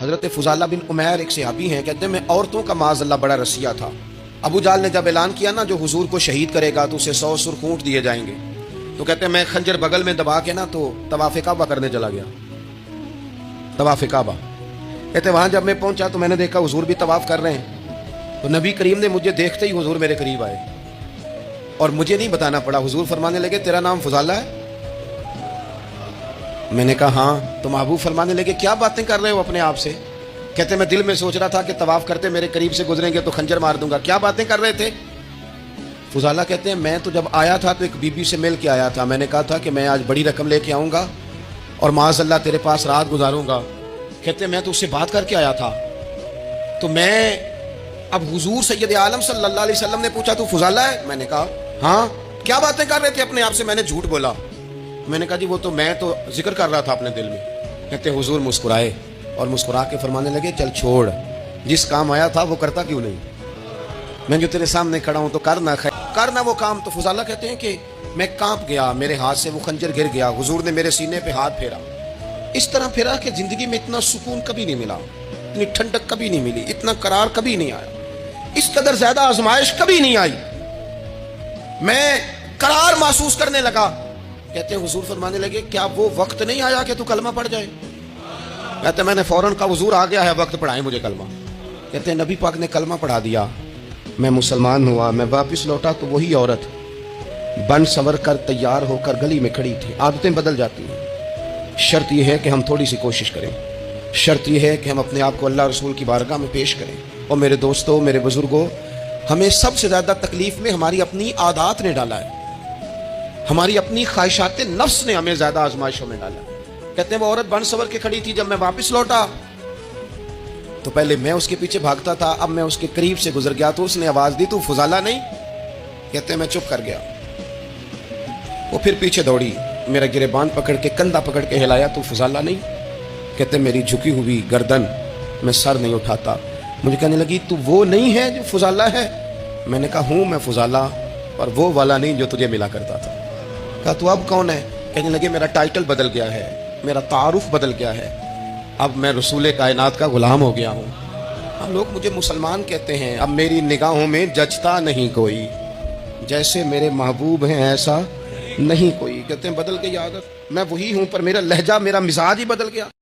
حضرت فضالہ بن عمیر ایک صحابی ہیں، کہتے ہیں میں عورتوں کا معاذ اللہ بڑا رسیہ تھا۔ ابو جہل نے جب اعلان کیا نا جو حضور کو شہید کرے گا تو اسے 100 سرخ اونٹ دیے جائیں گے، تو کہتے ہیں میں خنجر بغل میں دبا کے نا تو طواف کعبہ کرنے چلا گیا۔ طواف کعبہ کہتے ہیں وہاں جب میں پہنچا تو میں نے دیکھا حضور بھی طواف کر رہے ہیں، تو نبی کریم نے مجھے دیکھتے ہی حضور میرے قریب آئے اور مجھے نہیں بتانا پڑا، حضور فرمانے لگے تیرا نام فضالہ ہے؟ میں نے کہا ہاں۔ تو محبوب فرمانے لگے کیا باتیں کر رہے ہو اپنے آپ سے؟ کہتے میں دل میں سوچ رہا تھا کہ طواف کرتے میرے قریب سے گزریں گے تو خنجر مار دوں گا، کیا باتیں کر رہے تھے؟ فضالہ کہتے ہیں میں تو جب آیا تھا تو ایک بی بی سے مل کے آیا تھا، میں نے کہا تھا کہ میں آج بڑی رقم لے کے آؤں گا اور معاذ اللہ تیرے پاس رات گزاروں گا۔ کہتے ہیں میں تو اس سے بات کر کے آیا تھا، تو میں اب حضور سید عالم صلی اللہ علیہ وسلم نے پوچھا تو فضالہ ہے؟ میں نے کہا ہاں۔ کیا باتیں کر رہے تھے اپنے آپ سے؟ میں نے جھوٹ بولا۔ میں نے کہا جی وہ تو میں تو ذکر کر رہا تھا اپنے دل میں۔ کہتے ہیں حضور مسکرائے اور مسکرا کے فرمانے لگے چل چھوڑ، جس کام آیا تھا وہ کرتا کیوں نہیں؟ میں جو تیرے سامنے کھڑا ہوں تو کرنا وہ کام۔ تو فضالہ کہتے ہیں کہ میں کانپ گیا، میرے ہاتھ سے وہ خنجر گر گیا، حضور نے میرے سینے پہ ہاتھ پھیرا، اس طرح پھیرا کہ زندگی میں اتنا سکون کبھی نہیں ملا، اتنی ٹھنڈک کبھی نہیں ملی، اتنا قرار کبھی نہیں آیا، اس قدر زیادہ آزمائش کبھی نہیں آئی، میں قرار محسوس کرنے لگا۔ کہتے ہیں حضور فرمانے لگے کیا وہ وقت نہیں آیا کہ تو کلمہ پڑھ جائے؟ کہتے ہیں میں نے فوراً کہا حضور آ گیا ہے وقت، پڑھائیں مجھے کلمہ۔ کہتے ہیں نبی پاک نے کلمہ پڑھا دیا، میں مسلمان ہوا، میں واپس لوٹا تو وہی عورت بن سنور کر تیار ہو کر گلی میں کھڑی تھی۔ عادتیں بدل جاتی ہیں، شرط یہ ہے کہ ہم تھوڑی سی کوشش کریں، شرط یہ ہے کہ ہم اپنے آپ کو اللہ رسول کی بارگاہ میں پیش کریں۔ اور میرے دوستوں، میرے بزرگوں، ہمیں سب سے زیادہ تکلیف میں ہماری اپنی عادات نے ڈالا ہے، ہماری اپنی خواہشات نفس نے ہمیں زیادہ آزمائشوں میں ڈالا۔ کہتے ہیں وہ عورت بن سنور کے کھڑی تھی، جب میں واپس لوٹا تو پہلے میں اس کے پیچھے بھاگتا تھا، اب میں اس کے قریب سے گزر گیا تو اس نے آواز دی تو فضالہ نہیں؟ کہتے ہیں میں چپ کر گیا، وہ پھر پیچھے دوڑی، میرا گریبان پکڑ کے کندھا پکڑ کے ہلایا تو فضالہ نہیں؟ کہتے ہیں میری جھکی ہوئی گردن، میں سر نہیں اٹھاتا، مجھے کہنے لگی تو وہ نہیں ہے جو فضالہ ہے؟ میں نے کہا ہوں میں فضالہ، اور وہ والا نہیں جو تجھے ملا کرتا تھا۔ کہا تو اب کون ہے؟ کہنے لگے میرا ٹائٹل بدل گیا ہے، میرا تعارف بدل گیا ہے، اب میں رسول کائنات کا غلام ہو گیا ہوں، اب لوگ مجھے مسلمان کہتے ہیں، اب میری نگاہوں میں جچتا نہیں کوئی، جیسے میرے محبوب ہیں ایسا نہیں کوئی۔ کہتے ہیں بدل گئی عادت، میں وہی ہوں پر میرا لہجہ، میرا مزاج ہی بدل گیا۔